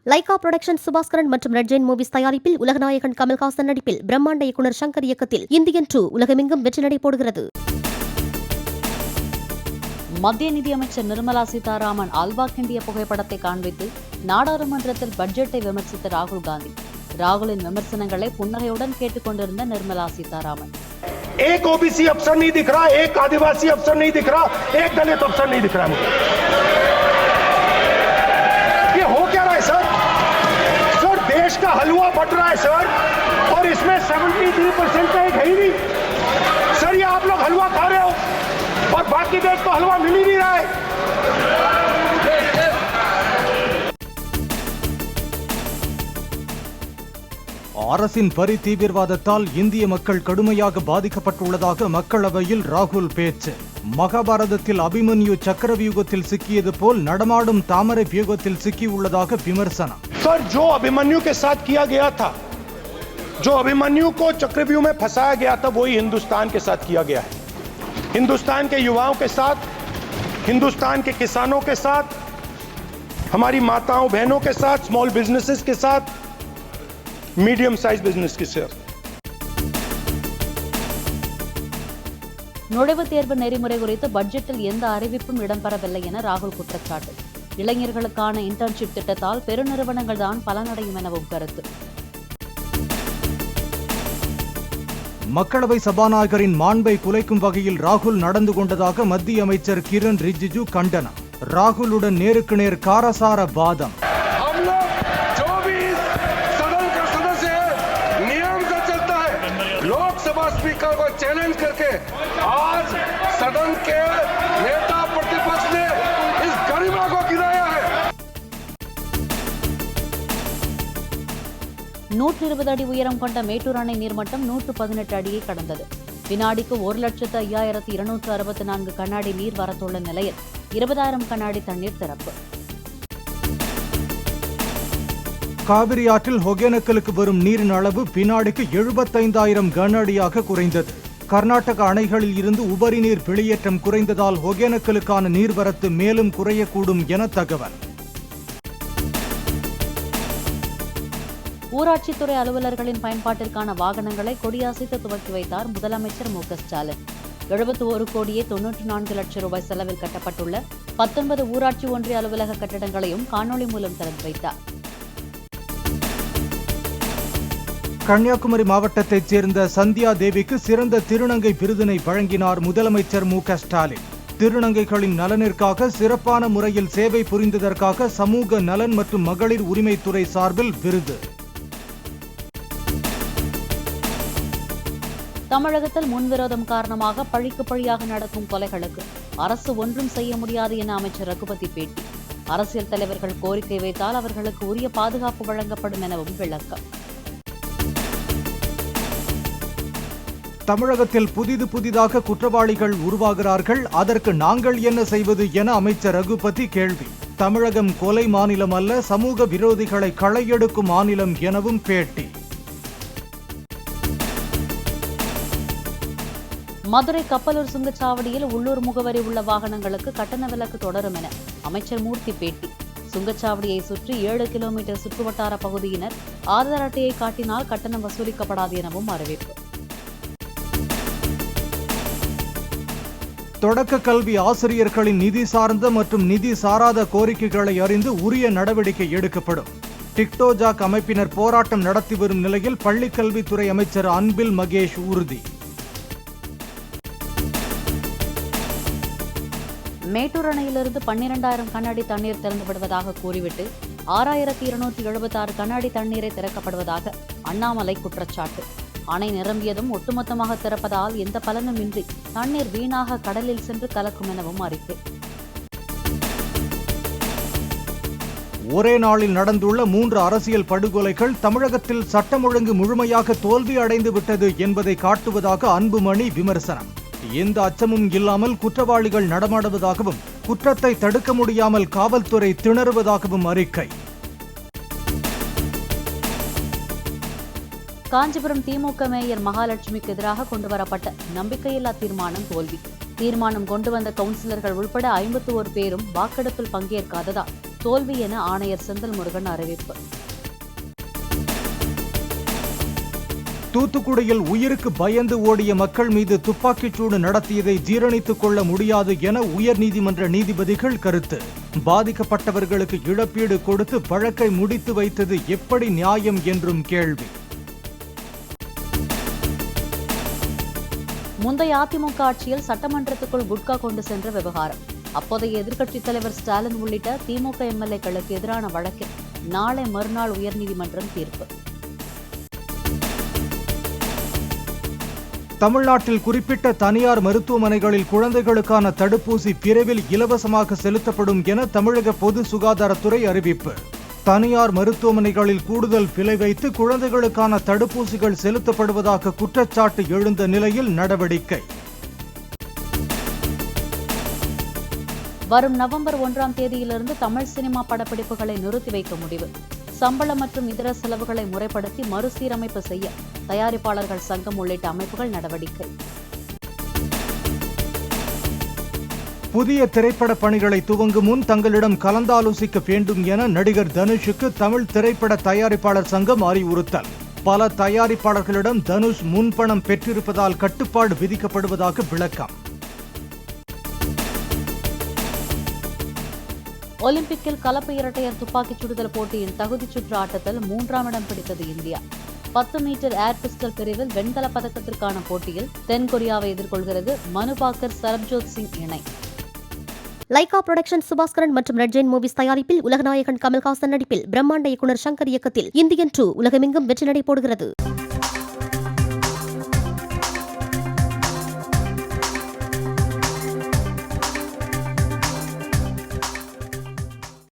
Lyca production Subaskaran மற்றும் red Jain movies தயாரிப்பில் உலகநாயகன் கமல்ஹாசன் நடிப்பில் பிரம்மாண்ட இயக்குனர் சங்கர் இயக்கத்தில் இந்தியன் 2 உலகமெங்கும் வெற்றி நடை போடுகிறது. மத்திய நிதியமைச்சர் நிர்மலா சீதாராமன் ஆல்வாக்கிண்டிய புகைப்படத்தை காண்பித்து நாடாளுமன்றத்தில் பட்ஜெட்டை விமர்சித்த ராகுல் காந்தி. ராகுலின் விமர்சனங்களை புன்னகையுடன் கேட்டுக் கொண்டிருந்த நிர்மலா சீதாராமன், एक ओबीसी अफसर नहीं दिख रहा, एक आदिवासी अफसर नहीं दिख रहा, एक दलित अफसर नहीं दिख रहा मुझे. ये हो क्या रहा है सर? सर देश का हलवा बट रहा है सर, और इसमें 73% का एक है ही नहीं. सर ये आप लोग हलवा खा रहे हो और बाकी देश को हलवा मिल ही नहीं रहा है. அரசின் பரி தீவிரவாதத்தால் இந்திய மக்கள் கடுமையாக பாதிக்கப்பட்டுள்ளதாக மக்களவையில் ராகுல் பேச்சு. மகாபாரதத்தில் அபிமன்யு சக்கரவியூகத்தில் சிக்கியது போல் நடமாடும் தாமரை வியூகத்தில் சிக்கியுள்ளதாக விமர்சனம். सर जो अभिमन्यु के साथ किया गया था, जो अभिमन्यु को चक्रव्यूह में फंसाया गया था, वही हिंदुस्तान के साथ किया गया है. हिंदुस्तान के युवाओं के साथ, हिंदुस्तान के किसानों के साथ, हमारी माताओं बहनों के साथ, स्मॉल बिजनेसेस के साथ, मीडियम साइज बिजनेस के साथ. நுழைவுத் தேர்வு நெறிமுறை குறித்து பட்ஜெட்டில் எந்த அறிவிப்பும் இடம்பெறவில்லை என ராகுல் குற்றச்சாட்டு. இளைஞர்களுக்கான இன்டர்ன்ஷிப் திட்டத்தால் பெருநிறுவனங்கள் தான் பலனடையும் எனவும் கருத்து. மக்களவை சபாநாயகரின் மாண்பை குலைக்கும் வகையில் ராகுல் நடந்து கொண்டதாக மத்திய அமைச்சர் கிரண் ரிஜிஜு கண்டனம். ராகுலுடன் நேருக்கு நேர் காரசார வாதம். लोकसभा स्पीकर को चैलेंज करके आज सदन के नेता प्रतिपक्ष ने इस गरिमा को गिराया है. 120 அடி உயரம் கொண்ட மேட்டூர் அணை நீர்மட்டம் 118 அடியை கடந்தது. வினாடிக்கு 1,02,264 கண்ணாடி நீர் வரத்துள்ள நிலையில் 20,000 கண்ணாடி தண்ணீர் திறப்பு. காவிரி ஆற்றில் ஒகேனக்கலுக்கு வரும் நீரின் அளவு வினாடிக்கு 75,000 கன அடியாக குறைந்தது. கர்நாடக அணைகளில் இருந்து உபரி நீர் வெளியேற்றம் குறைந்ததால் ஒகேனக்கலுக்கான நீர்வரத்து மேலும் குறையக்கூடும் என தகவல். ஊராட்சித்துறை அலுவலர்களின் பயன்பாட்டிற்கான வாகனங்களை கொடியசைத்து துவக்கி வைத்தார் முதலமைச்சர் மு க ஸ்டாலின். 71,94 லட்சம் ரூபாய் செலவில் கட்டப்பட்டுள்ள 19 ஊராட்சி ஒன்றிய அலுவலக கட்டடங்களையும் காணொலி மூலம் திறந்து வைத்தார். கன்னியாகுமரி மாவட்டத்தைச் சேர்ந்த சந்தியா தேவிக்கு சிறந்த திருநங்கை விருதினை வழங்கினார் முதலமைச்சர் மு க ஸ்டாலின். திருநங்கைகளின் நலனிற்காக சிறப்பான முறையில் சேவை புரிந்ததற்காக சமூக நலன் மற்றும் மகளிர் உரிமைத்துறை சார்பில் விருது. தமிழகத்தில் முன்விரோதம் காரணமாக பழிக்கு பழியாக நடக்கும் கொலைகளுக்கு அரசு ஒன்றும் செய்ய முடியாது என அமைச்சர் ரகுபதி பேட்டி. அரசியல் தலைவர்கள் கோரிக்கை வைத்தால் அவர்களுக்கு உரிய பாதுகாப்பு வழங்கப்படும் எனவும் விளக்கம். தமிழகத்தில் புதிதாக குற்றவாளிகள் உருவாகிறார்கள், அதற்கு நாங்கள் என்ன செய்வது என அமைச்சர் ரகுபதி கேள்வி. தமிழகம் கொலை மாநிலம் அல்ல, சமூக விரோதிகளை களையெடுக்கும் மாநிலம் எனவும் பேட்டி. மதுரை கப்பலூர் சுங்கச்சாவடியில் உள்ளூர் முகவரி உள்ள வாகனங்களுக்கு கட்டண விலக்கு தொடரும் என அமைச்சர் மூர்த்தி பேட்டி. சுங்கச்சாவடியை சுற்றி 7 கிலோமீட்டர் சுற்றுவட்டார பகுதியினர் ஆதார் அட்டையை காட்டினால் கட்டணம் வசூலிக்கப்படாது எனவும் அறிவிப்பு. தொடக்க கல்வி ஆசிரியர்களின் நிதி சார்ந்த மற்றும் நிதி சாராத கோரிக்கைகளை அறிந்து உரிய நடவடிக்கை எடுக்கப்படும். டிக்டோஜாக் அமைப்பினர் போராட்டம் நடத்தி வரும் நிலையில் பள்ளிக்கல்வித்துறை அமைச்சர் அன்பில் மகேஷ் உறுதி. மேட்டூர் அணையிலிருந்து 12,000 கண்ணாடி தண்ணீர் திறந்துவிடுவதாக கூறிவிட்டு 6,276 கண்ணாடி தண்ணீரை திறக்கப்படுவதாக அண்ணாமலை குற்றச்சாட்டு. அணை நிரம்பியதும் ஒட்டுமொத்தமாக திறப்பதால் எந்த பலனும் இன்றி தண்ணீர் வீணாக கடலில் சென்று கலக்கும் எனவும் அறிக்கை. ஒரே நாளில் நடந்துள்ள 3 அரசியல் படுகொலைகள் தமிழகத்தில் சட்டம் ஒழுங்கு முழுமையாக தோல்வி அடைந்து விட்டது என்பதை காட்டுவதாக அன்புமணி விமர்சனம். எந்த அச்சமும் இல்லாமல் குற்றவாளிகள் நடமாடுவதாகவும் குற்றத்தை தடுக்க முடியாமல் காவல்துறை திணறுவதாகவும் அறிக்கை. காஞ்சிபுரம் திமுக மேயர் மகாலட்சுமிக்கு எதிராக கொண்டுவரப்பட்ட நம்பிக்கையில்லா தீர்மானம் தோல்வி. தீர்மானம் கொண்டு வந்த கவுன்சிலர்கள் உள்பட 51 பேரும் வாக்கெடுப்பில் பங்கேற்காததால் தோல்வி என ஆணையர் செந்தில் முருகன் அறிவிப்பு. தூத்துக்குடியில் உயிருக்கு பயந்து ஓடிய மக்கள் மீது துப்பாக்கிச்சூடு நடத்தியதை ஜீரணித்துக் கொள்ள முடியாது என உயர்நீதிமன்ற நீதிபதிகள் கருத்து. பாதிக்கப்பட்டவர்களுக்கு இழப்பீடு கொடுத்து வழக்கை முடித்து வைத்தது எப்படி நியாயம் என்றும் கேள்வி. முந்தைய அதிமுக ஆட்சியில் சட்டமன்றத்துக்குள் குட்கா கொண்டு சென்ற விவகாரம். அப்போதைய எதிர்க்கட்சித் தலைவர் ஸ்டாலின் உள்ளிட்ட திமுக எம்எல்ஏக்களுக்கு எதிரான வழக்கில் நாளை மறுநாள் உயர்நீதிமன்றம் தீர்ப்பு. தமிழ்நாட்டில் குறிப்பிட்ட தனியார் மருத்துவமனைகளில் குழந்தைகளுக்கான தடுப்பூசி விரைவில் இலவசமாக செலுத்தப்படும் என தமிழக பொது சுகாதாரத்துறை அறிவிப்பு. தனியார் மருத்துவமனைகளில் கூடுதல் விலை வைத்து குழந்தைகளுக்கான தடுப்பூசிகள் செலுத்தப்படுவதாக குற்றச்சாட்டு எழுந்த நிலையில் நடவடிக்கை. வரும் நவம்பர் 1ஆம் தேதியிலிருந்து தமிழ் சினிமா படப்பிடிப்புகளை நிறுத்தி வைக்க முடிவு. சம்பளம் மற்றும் இதர செலவுகளை முறைப்படுத்தி மறுசீரமைப்பு செய்ய தயாரிப்பாளர்கள் சங்கம் உள்ளிட்ட அமைப்புகள் நடவடிக்கை. புதிய திரைப்பட பணிகளை துவங்கும் முன் தங்களிடம் கலந்தாலோசிக்க வேண்டும் என நடிகர் தனுஷுக்கு தமிழ் திரைப்பட தயாரிப்பாளர் சங்கம் அறிவுறுத்தல். பல தயாரிப்பாளர்களிடம் தனுஷ் முன்பணம் பெற்றிருப்பதால் கட்டுப்பாடு விதிக்கப்படுவதாக விளக்கம். ஒலிம்பிக்கில் கலப்பு இரட்டையர் துப்பாக்கிச் சுடுதல் போட்டியின் தகுதிச் சுற்று ஆட்டத்தில் 3ஆம் இடம் பிடித்தது இந்தியா. 10 மீட்டர் ஏர் பிஸ்டல் பிரிவில் வெண்கலப் பதக்கத்திற்கான போட்டியில் தென்கொரியாவை எதிர்கொள்கிறது மனுபாக்கர் சரப்ஜோத் சிங் இணை. லைகா புரொடக்ஷன் சுபாஸ்கரன் மற்றும் ரெட் ஜெயின் மூவிஸ் தயாரிப்பில் உலகநாயகன் கமல்ஹாசன் நடிப்பில் பிரம்மாண்ட இயக்குனர் சங்கர் இயக்கத்தில் இந்தியன் 2 உலகமெங்கும் வெற்றி நடை போடுகிறது.